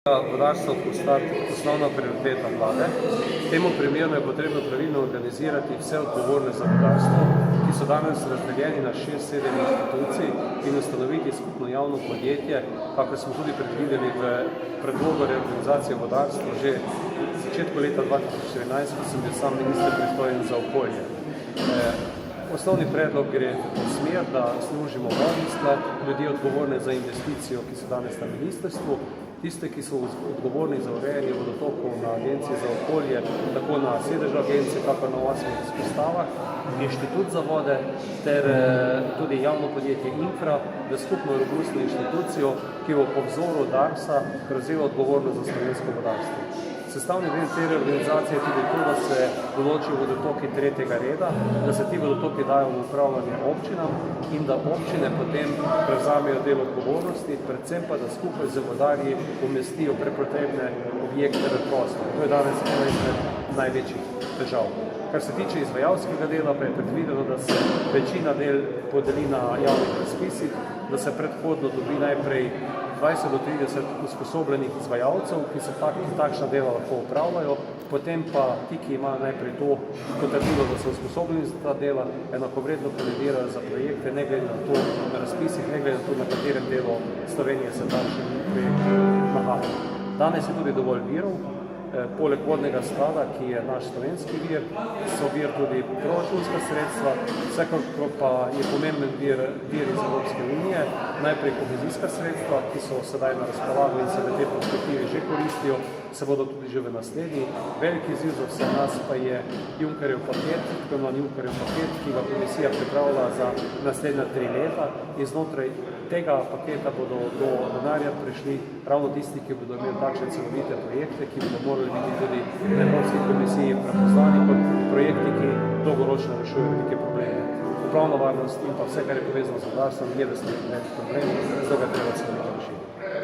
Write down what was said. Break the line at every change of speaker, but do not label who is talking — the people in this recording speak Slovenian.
Vodarstvo postati osnovna prioriteta vlade. Temu primerno je potrebno pravilno organizirati vse odgovorne za vodarstvo, ki so danes razdeljeni na 6-7 institucij in ustanoviti skupno javno podjetje, kakor smo tudi predvideli v predlogu reorganizacije vodarstva že v začetku leta 2014, ko sem bil sam minister pristojen za okolje. Osnovni predlog gre v smer, da služimo vodni sklad, ljudje odgovorne za investicijo, ki so danes na ministrstvu, tiste, ki so odgovorni za urejanje vodotokov na Agenciji za okolje, tako na sedežu agencije, kako na 8 izpostavah, Inštitut za vode ter tudi javno podjetje Infra, v skupno robustno inštitucijo, ki bo po vzoru Darsa prevzela odgovornost za slovensko vodarstvo. Sestavni del te reorganizacije je tudi to, da se določijo vodotoki tretjega reda, da se ti vodotoki dajo v upravljanje občinam in da občine potem prevzamejo del odgovornosti, predvsem pa, da skupaj z vodarji umestijo prepotrebne objekte v prostor. To je danes ena izmed največjih težav. Kar se tiče izvajalskega dela, pa je predvideno, da se večina del podeli na javnih razpisih, da se predhodno dobi najprej 20 do 30 usposobljenih izvajalcev, ki se takšna dela lahko upravljajo, potem pa ti, ki imajo najprej to potrdilo, da so usposobljeni za ta dela, enakovredno kandidirajo za projekte, ne glede na to na razpisih, ne glede na to, na katerem delu Slovenije se takšen projekt nahaja. Danes je tudi dovolj virov. Poleg vodnega sklada, ki je naš slovenski vir, so vir tudi proračunska sredstva, vsekakor pa je pomemben vir iz Evropske unije, najprej kohezijska sredstva, ki so sedaj na razpolago in se v tej perspektivi že koristijo, se bodo tudi že v naslednji. Veliki izziv za vse nas pa je Junckerjev paket, ki ga komisija pripravlja za naslednja 3 leta in znotraj tega paketa bodo do denarja prišli ravno tisti, ki bodo imeli takšne celovite projekte, ki bodo morali biti tudi na Evropski komisiji prepoznani kot projekti, ki dolgoročno rešujejo velike probleme. Upravna varnost in pa vse, kar je povezano z vodarstvom, je v Sloveniji problem, zato ga treba celovito rešiti.